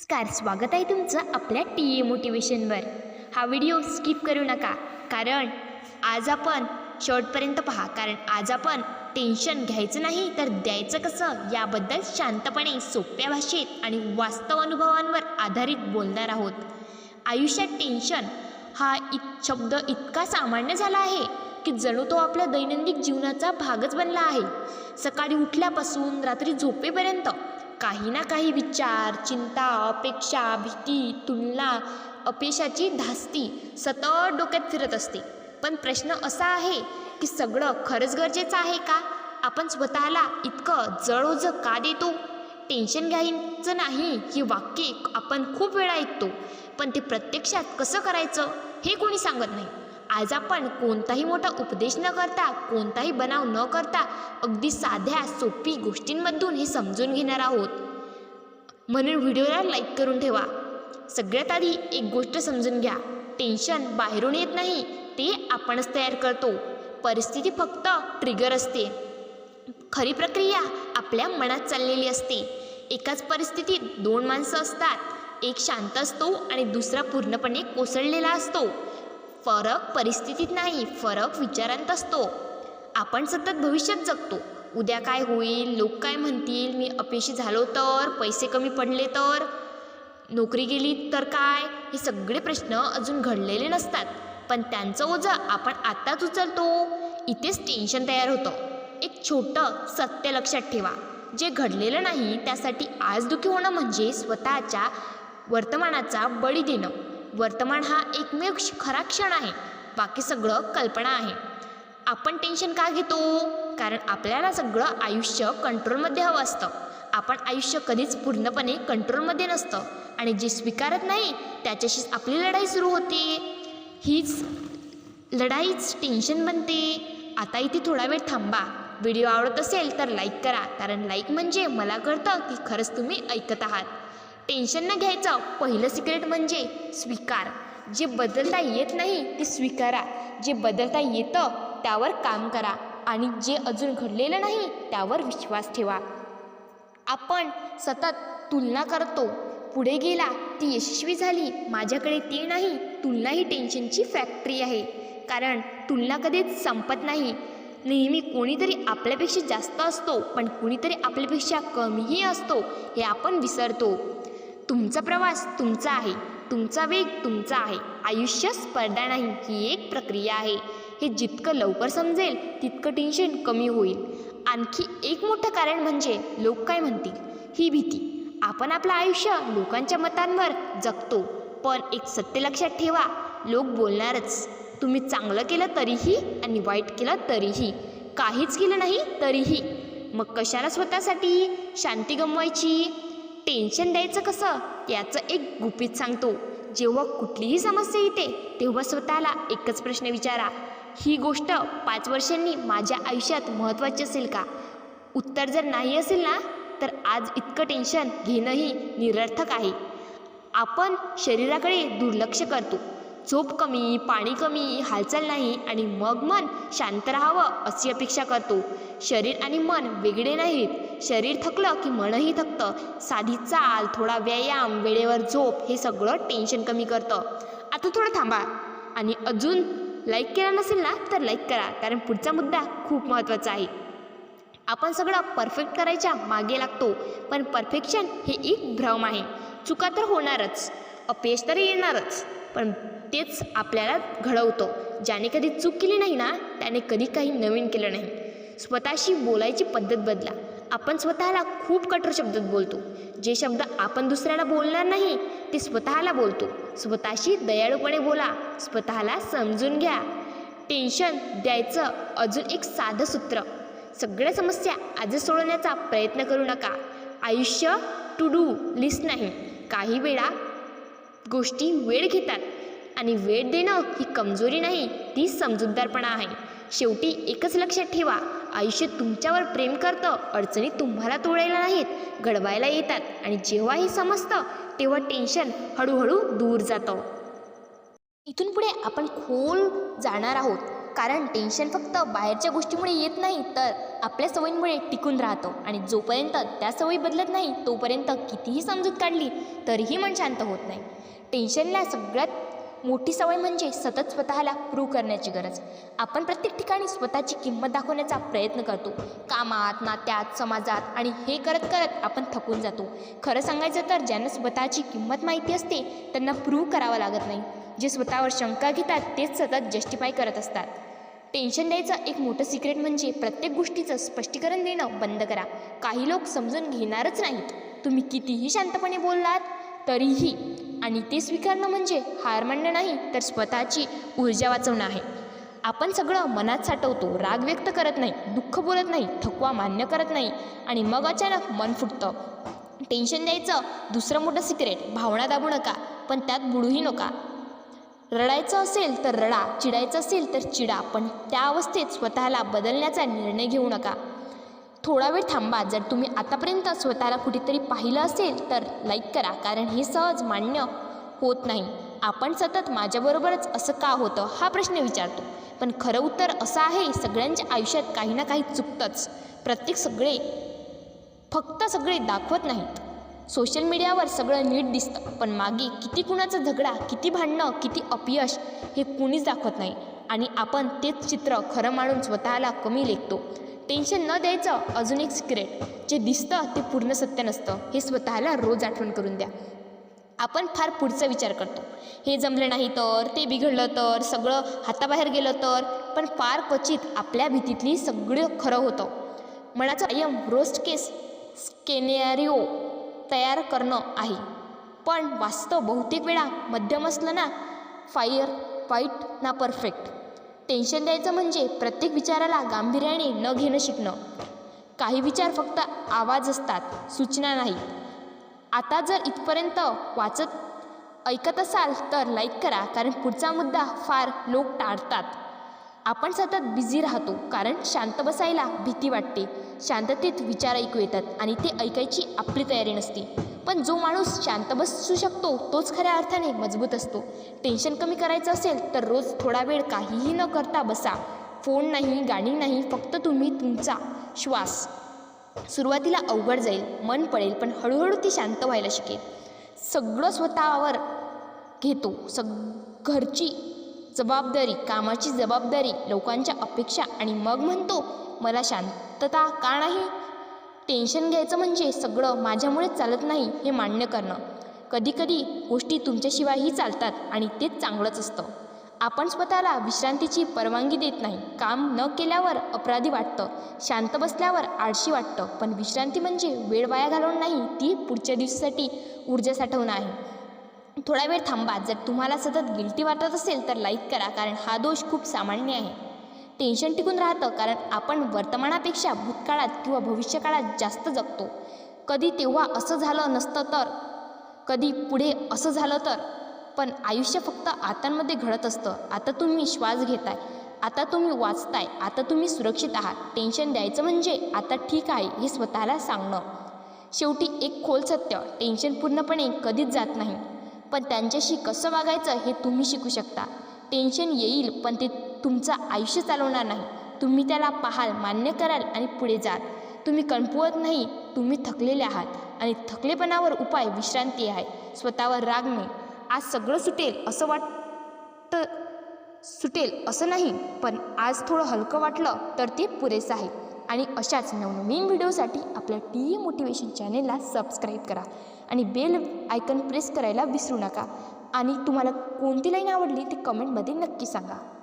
नमस्कार, स्वागत आहे तुमचं आपल्या टी ए मोटिवेशनवर। हा व्हिडिओ स्किप करू नका, कारण आज आपण शेवटपर्यंत पहा, कारण आज आपण टेन्शन घ्यायचं नाही तर द्यायचं कसं याबद्दल शांतपणे सोप्या भाषेत आणि वास्तव अनुभवांवर आधारित बोलणार आहोत। आयुष्यात टेन्शन हा शब्द इतका सामान्य झाला आहे की जणू तो आपल्या दैनंदिन जीवनाचा भागच बनला आहे। सकाळी उठल्यापासून रात्री झोपेपर्यंत काही ना काही विचार, चिंता, अपेक्षा, भीती, तुलना, अपयशाची धास्ती सतत डोक्यात फिरत असते। पण प्रश्न असा आहे की सगळं खरंच गरजेचं आहे का? आपण स्वतःला इतकं जळोजं का देतो? टेन्शन घ्यायचं नाही ही वाक्ये आपण खूप वेळा ऐकतो, पण ते प्रत्यक्षात कसं करायचं हे कोणी सांगत नाही। आज आपण कोणताही मोठा उपदेश न करता, कोणताही बनाव न करता, अगदी साध्या सोपी गोष्टींमधून हे समजून घेणार आहोत। म्हणून व्हिडिओला लाईक करून ठेवा। सगळ्यात आधी एक गोष्ट समजून घ्या, टेन्शन बाहेरून येत नाही, ते आपणच तयार करतो। परिस्थिती फक्त ट्रिगर असते, खरी प्रक्रिया आपल्या मनात चाललेली असते। एकाच परिस्थितीत दोन माणसं असतात, एक शांत असतो आणि दुसरा पूर्णपणे कोसळलेला असतो। फरक परिस्थितीत नाही, फरक विचारांत असतो। आपण सतत भविष्यात जगतो, उद्या काय होईल, लोक काय म्हणतील, मी अपयशी झालो तर, पैसे कमी पडले तर, नोकरी गेली तर काय, हे सगळे प्रश्न अजून घडलेले नसतात, पण त्यांचं ओझं आपण आत्ताच उचलतो। इथेच टेन्शन तयार होतं। एक छोटं सत्य लक्षात ठेवा, जे घडलेलं नाही त्यासाठी आज दुःखी होणं म्हणजे स्वतःच्या वर्तमानाचा बळी देणं। वर्तमान हा एकमेव खरा क्षण आहे, बाकी सगळं कल्पना आहे। आपण टेन्शन का घेतो? कारण आपल्याला सगळं आयुष्य कंट्रोलमध्ये हवं असतं। आपण आयुष्य कधीच पूर्णपणे कंट्रोलमध्ये नसतं, आणि जे स्वीकारत नाही त्याच्याशीच आपली लढाई सुरू होते। हीच लढाईच टेन्शन बनते। आता इथे थोडा वेळ थांबा। व्हिडिओ आवडत असेल तर लाईक करा, कारण लाईक म्हणजे मला कळतं की खरंच तुम्ही ऐकत आहात। टेन्शन न घ्यायचं पहिलं सिक्रेट म्हणजे स्वीकार। जे बदलता येत नाही ते स्वीकारा, जे बदलता येतं त्यावर काम करा, आणि जे अजून घडलेलं नाही त्यावर विश्वास ठेवा। आपण सतत तुलना करतो, पुढे गेला ती यशस्वी झाली, माझ्याकडे ते नाही। तुलना ही टेन्शनची फॅक्टरी आहे, कारण तुलना कधीच संपत नाही। नेहमी कोणीतरी आपल्यापेक्षा जास्त असतो, पण कोणीतरी आपल्यापेक्षा कमीही असतो, हे आपण विसरतो। तुमचा प्रवास तुमचा आहे, तुमचा वेग तुमचा आहे। आयुष्य स्पर्धा नाही, ही एक प्रक्रिया आहे। हे जितकं लवकर समजेल तितकं टेन्शन कमी होईल। आणखी एक मोठं कारण म्हणजे लोक काय म्हणतील ही भीती। आपण आपलं आयुष्य लोकांच्या मतांवर जगतो, पण एक सत्य लक्षात ठेवा, लोक बोलणारच। तुम्ही चांगलं केलं तरीही आणि वाईट केलं तरीही, काहीच केलं नाही तरीही। मग कशाला स्वतःसाठी शांती गमवायची? टेन्शन द्यायचं कसं याचं एक गुपित सांगतो। जेव्हा कुठलीही समस्या येते तेव्हा स्वतःला एकच प्रश्न विचारा, ही गोष्ट 5 वर्षांनी माझ्या आयुष्यात महत्त्वाची असेल का? उत्तर जर नाही असेल ना, तर आज इतकं टेन्शन घेणंही निरर्थक आहे। आपण शरीराकडे दुर्लक्ष करतो, झोप कमी, पाणी कमी, हालचाल नाही, आणि मग मन शांत राहावं अशी अपेक्षा करतो। शरीर आणि मन वेगळे नाहीत, शरीर थकलं की मनही थकतं। साधी चाल, थोडा व्यायाम, वेळेवर झोप हे सगळं टेन्शन कमी करतं। आता थोडं थांबा, आणि अजून लाईक केला नसेल ना तर लाईक करा, कारण पुढचा मुद्दा खूप महत्त्वाचा आहे। आपण सगळं परफेक्ट करायच्या मागे लागतो, पण परफेक्शन हे एक भ्रम आहे। चुका तर होणारच, अपयश तर येणारच, पण तेच आपल्याला घडवतं। ज्याने कधी चूक केली नाही ना, त्याने कधी काही नवीन केलं नाही। स्वतःशी बोलायची पद्धत बदला। आपण स्वतःला खूप कठोर शब्दात बोलतो, जे शब्द आपण दुसऱ्याला बोलणार नाही ते स्वतःला बोलतो। स्वतःशी दयाळूपणे बोला, स्वतःला समजून घ्या। टेन्शन द्यायचं अजून एक साधं सूत्र, सगळ्या समस्या आजच सोडवण्याचा प्रयत्न करू नका। आयुष्य टू डू लिस्ट नाही। काही वेळा गोष्टी वेळ घेतात, आणि वेळ देणं ही कमजोरी नाही, ती समजूतदारपणा आहे। शेवटी एकच लक्षात ठेवा, आयुष्य तुमच्यावर प्रेम करतं। अडचणी तुम्हाला तोडायला नाहीत, घडवायला येतात, आणि जेव्हा हे समजतं तेव्हा टेन्शन हळूहळू दूर जातं। इथून पुढे आपण खोल जाणार आहोत, कारण टेन्शन फक्त बाहेरच्या गोष्टीमुळे येत नाही तर आपल्या सवयींमुळे टिकून राहतं आणि जोपर्यंत त्या सवयी बदलत नाही तोपर्यंत कितीही समजूत काढली तरीही मन शांत होत नाही. टेन्शनला सगळ्यात मोठी सवय म्हणजे सतत स्वतःला प्रूव्ह करण्याची गरज. आपण प्रत्येक ठिकाणी स्वतःची किंमत दाखवण्याचा प्रयत्न करतो, कामात, नात्यात, समाजात, आणि हे करत करत आपण थकून जातो. खरं सांगायचं तर ज्यांना स्वतःची किंमत माहिती असते त्यांना प्रूव्ह करावं लागत नाही. जे स्वतःवर शंका घेतात तेच सतत जस्टिफाय करत असतात. टेन्शन द्यायचं एक मोठं सिक्रेट म्हणजे प्रत्येक गोष्टीचं स्पष्टीकरण देणं बंद करा. काही लोक समजून घेणारच नाहीत, तुम्ही कितीही शांतपणे बोललात तरीही. आणि ते स्वीकारणं म्हणजे हार मानणं नाही तर स्वतःची ऊर्जा वाचवणं आहे. आपण सगळं मनात साठवतो, राग व्यक्त करत नाही, दुःख बोलत नाही, थकवा मान्य करत नाही आणि मग अचानक मन फुटतं. टेन्शन द्यायचं दुसरं मोठं सिक्रेट, भावना दाबू नका पण त्यात बुडूही नका. रडायचं असेल तर रडा, चिडायचं असेल तर चिडा, पण त्या अवस्थेत स्वतःला बदलण्याचा निर्णय घेऊ नका. थोडा वेळ थांबा. जर तुम्ही आतापर्यंत स्वतःला कुठेतरी पाहिलं असेल तर लाईक करा, कारण हे सहज मान्य होत नाही. आपण सतत माझ्याबरोबरच असं का होतं हा प्रश्न विचारतो, पण खरं उत्तर असं आहे, सगळ्यांच्या आयुष्यात काही ना काही चुकतंच. फक्त सगळे दाखवत नाहीत. सोशल मीडियावर सगळं नीट दिसतं पण मागे किती कुणाचा झगडा, किती भांडणं, किती अपयश हे कुणीच दाखवत नाही. आणि आपण तेच चित्र खरं मानून स्वतःला कमी लेखतो. टेन्शन न द्यायचं अजून एक सिक्रेट, जे दिसतं ते पूर्ण सत्य नसतं हे स्वतःला रोज आठवण करून द्या. आपण फार पुढचा विचार करतो, हे जमलं नाही तर, ते बिघडलं तर, सगळं हाताबाहेर गेलं तर, पण फार क्वचित आपल्या भीतीतली सगळं खरं होतं. मनाचा कायम रोस्ट केस स्केनेरिओ तयार करणं आहे, पण वास्तव बहुतेक वेळा मध्यम असलं ना वाईट ना परफेक्ट. टेन्शन द्यायचं म्हणजे प्रत्येक विचाराला गांभीर्याने न घेणं शिकणं. काही विचार फक्त आवाज असतात, सूचना नाही. आता जर इथपर्यंत ऐकत असाल तर लाईक करा, कारण पुढचा मुद्दा फार लोक टाळतात. आपण सतत बिझी राहतो कारण शांत बसायला भीती वाटते. शांततेत विचार ऐकू येतात आणि ते ऐकायची आपली तयारी नसते. पण जो माणूस शांत बसू शकतो तोच खऱ्या अर्थाने मजबूत असतो. टेन्शन कमी करायचं असेल तर रोज थोडा वेळ काहीही न करता बसा. फोन नाही, गाणी नाही, फक्त तुम्ही, तुमचा श्वास. सुरुवातीला अवघड जाईल, मन पडेल, पण हळूहळू ती शांत व्हायला शिकेल. सगळं स्वतःवर घेतो, घरची जबाबदारी, कामाची जबाबदारी, लोकांच्या अपेक्षा, आणि मग म्हणतो मला शांतता का नाही. टेन्शन घ्यायचं म्हणजे सगळं माझ्यामुळे चालत नाही हे मान्य करणं. कधीकधी गोष्टी तुमच्याशिवायही चालतात आणि तेच चांगलंच असतं. आपण स्वतःला विश्रांतीची परवानगी देत नाही. काम न केल्यावर अपराधी वाटतं, शांत बसल्यावर आळशी वाटतं, पण विश्रांती म्हणजे वेळ वाया घालवणं नाही, ती पुढच्या दिवसासाठी ऊर्जा साठवणं आहे. थोडा वेळ थांबा. जर तुम्हाला सतत गिल्टी वाटत असेल तर लाईक करा, कारण हा दोष खूप सामान्य आहे. टेन्शन टिकून राहतं कारण आपण वर्तमानापेक्षा भूतकाळात किंवा भविष्यकाळात जास्त जगतो. कधी तेव्हा असं झालं नसतं तर, कधी पुढे असं झालं तर, पण आयुष्य फक्त आतांमध्ये घडत असतं. आता तुम्ही श्वास घेताय, आता तुम्ही वाचताय, आता तुम्ही सुरक्षित आहात. टेन्शन द्यायचं म्हणजे आता ठीक आहे हे स्वतःला सांगणं. शेवटी एक खोल सत्य, टेन्शन पूर्णपणे कधीच जात नाही, पण त्यांच्याशी कसं वागायचं हे तुम्ही शिकू शकता. टेन्शन येईल पण ते तुमचं आयुष्य चालवणार नाही. तुम्ही त्याला पाहाल, मान्य कराल आणि पुढे जाल. तुम्ही कणकुवत नाही, तुम्ही थकलेले आहात आणि थकलेपणावर उपाय विश्रांती आहे. स्वतःवर राग नाही. आज सगळं सुटेल असं नाही, पण आज थोडं हलकं वाटलं तर ते पुरेसं आहे. आणि अशाच नवनवीन व्हिडिओसाठी आपल्या टी मोटिवेशन चॅनेलला सबस्क्राईब करा आणि बेल आयकन प्रेस करायला विसरू नका. आणि तुम्हाला कोणती लाईन आवडली ती कमेंटमध्ये नक्की सांगा.